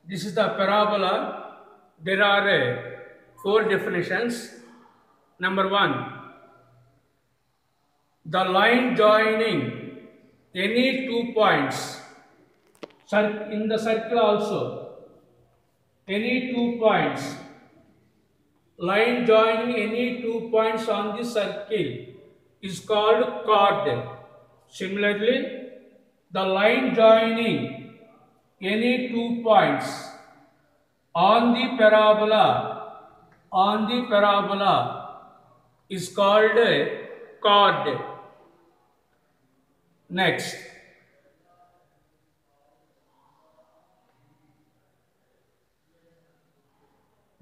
This is the parabola. There are four definitions. Number one, the line joining any 2 points in the circle also. Any 2 points, line joining any 2 points on the circle is called chord. Similarly, the line joining any 2 points on the parabola is called a chord. Next,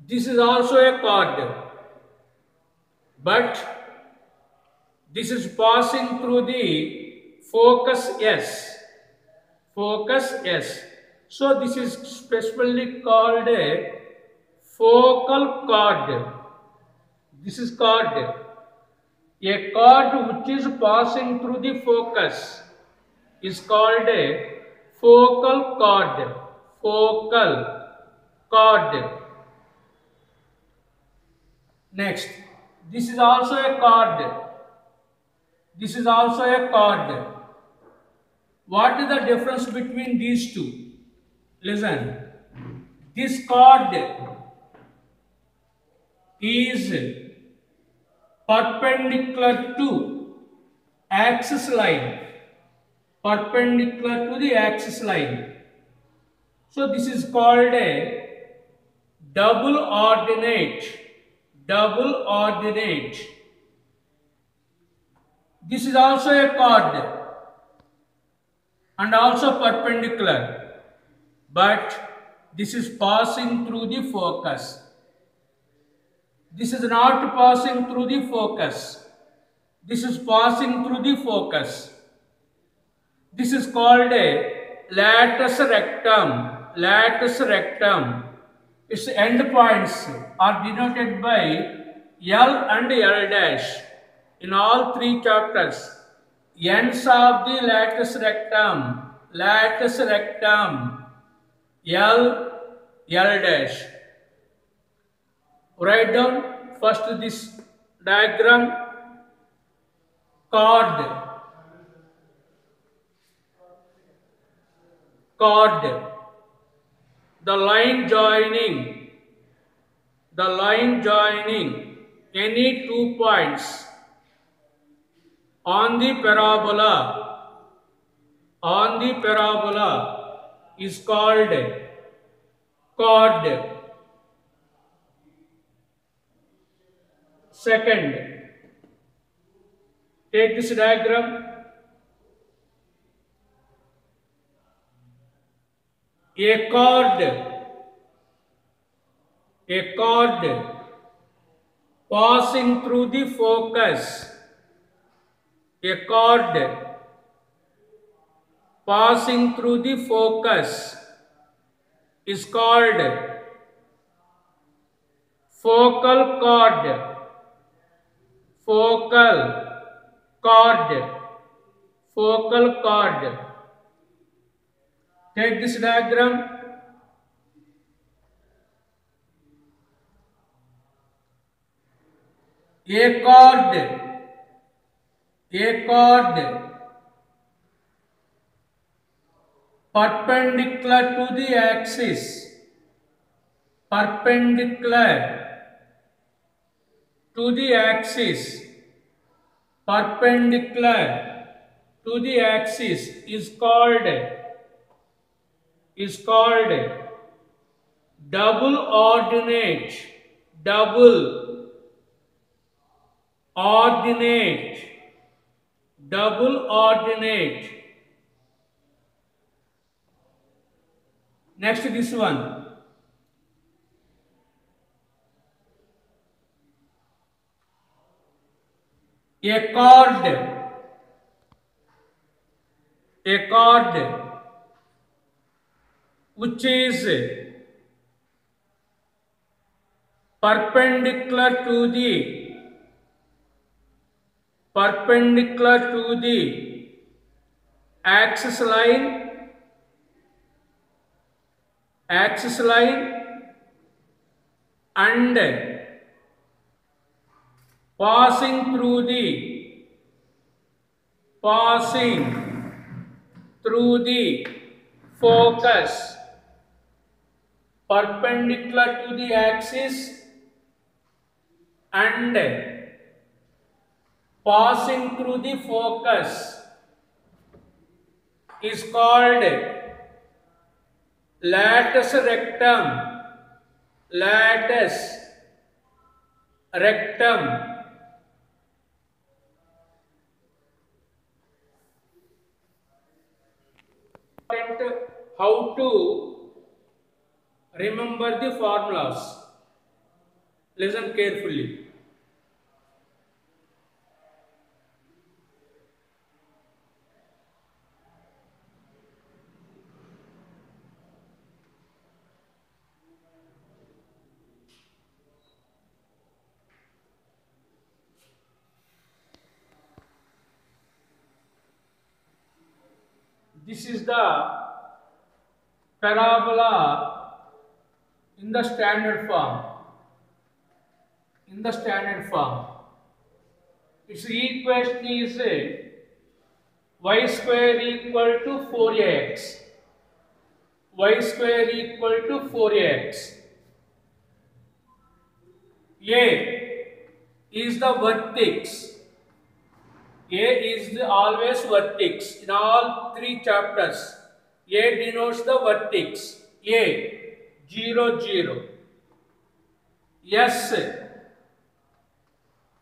this is also a chord, but this is passing through the focus S. Focus S. So this is specifically called a focal chord. This is chord. A chord which is passing through the focus is called a focal chord. Focal chord. Next, this is also a chord. This is also a chord. What is the difference between these two? Listen. This chord is perpendicular to axis line. Perpendicular to the axis line. So this is called a double ordinate. Double ordinate. This is also a chord and also perpendicular, but this is passing through the focus. This is not passing through the focus. This is passing through the focus. This is called a latus rectum. Latus rectum. Its endpoints are denoted by L and L dash in all three chapters. Ends of the latus rectum, L, L dash. Write down first this diagram, chord, the line joining any 2 points on the parabola is called chord. Second, take this diagram. A chord passing through the focus. A chord passing through the focus is called focal chord. Focal chord. Take this diagram. A chord perpendicular to the axis. Perpendicular to the axis is called double ordinate. Next, this one. A chord which is perpendicular to the axis line axis line and passing through the focus perpendicular to the axis and passing through the focus is called latus rectum. Latus rectum. How to remember the formulas. Listen carefully. This is the parabola in the standard form. Its equation is y square equal to 4ax. Y square equal to 4ax. A is the vertex. A is always vertex in all three chapters. A denotes the vertex. A 0 0. S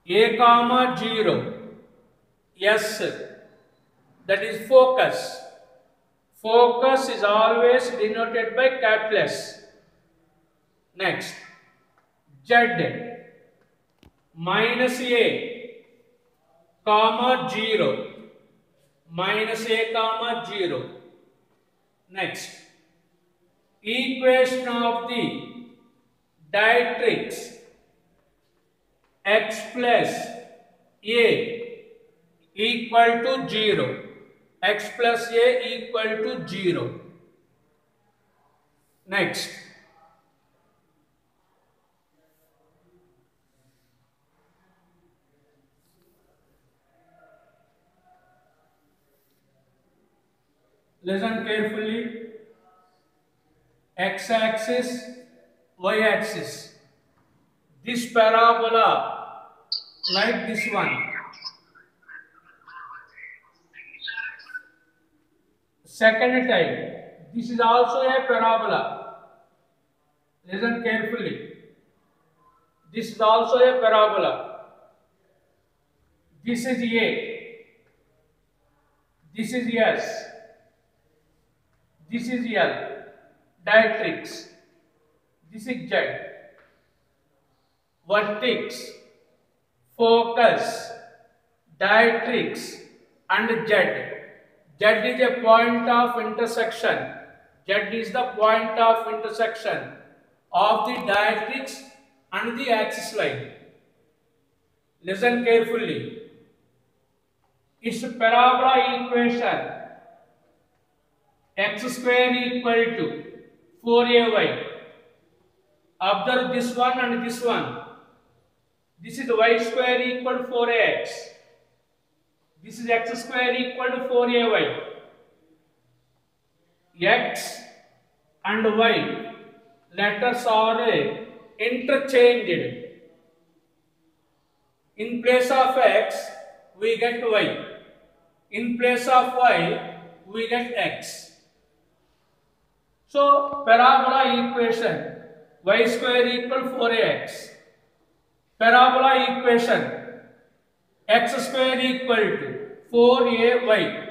A comma 0. S, that is focus. Focus is always denoted by capital S. Next, Z minus A comma 0. Minus A comma 0. Next, equation of the directrix x plus A equal to 0. X plus A equal to 0. Next, listen carefully. X axis, y axis. This parabola like this one. Second type, this is also a parabola. Listen carefully. This is also a parabola. This is A. This is S. This is L. Directrix. This is Z. Vertex, focus, directrix and Z. Z is a point of intersection. Z is the point of intersection of the directrix and the axis line. Listen carefully. Its parabola equation x square equal to 4ay. Observe this one and this one. This is y square equal to 4ax. This is x square equal to 4ay. X and y letters are interchanged. In place of x, we get y. In place of y, we get x. So, parabola equation y square equal 4ax. Parabola equation x square equal to 4ay.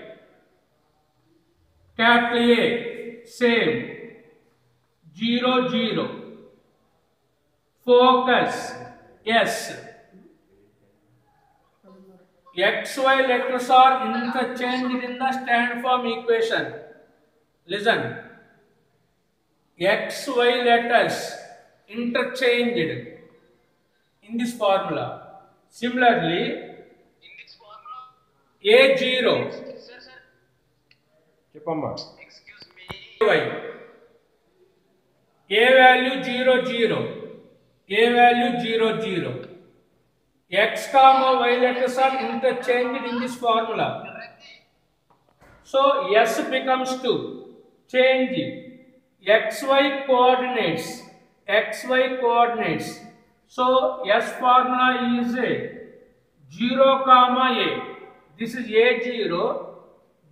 Capital A, same, 0 0. Focus, S. X, Y letters are interchanged in the standard form equation. Listen. X, Y letters interchanged in this formula. Similarly, A0, Y. A value 0, 0. A value 0, 0. X comma y letters are interchanged in this formula. So S becomes 2. Change xy coordinates. XY coordinates. So S formula is 0 comma A. This is A0.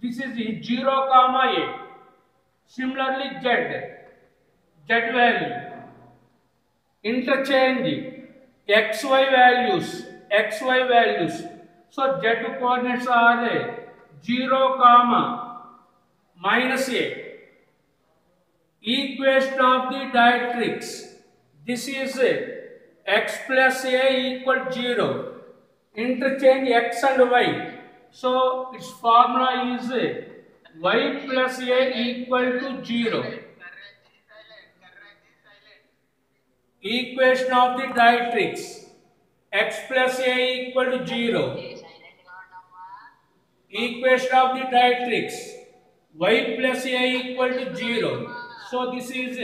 This is 0 comma A. Similarly Z value. Interchange xy values. So Z coordinates are 0 comma minus A. Equation of the directrix. This is x plus A equal 0. Interchange x and y. So its formula is y plus A equal to 0. Equation of the directrix. X plus A equal to 0. Equation of the directrix. Y plus A equal to 0. So this is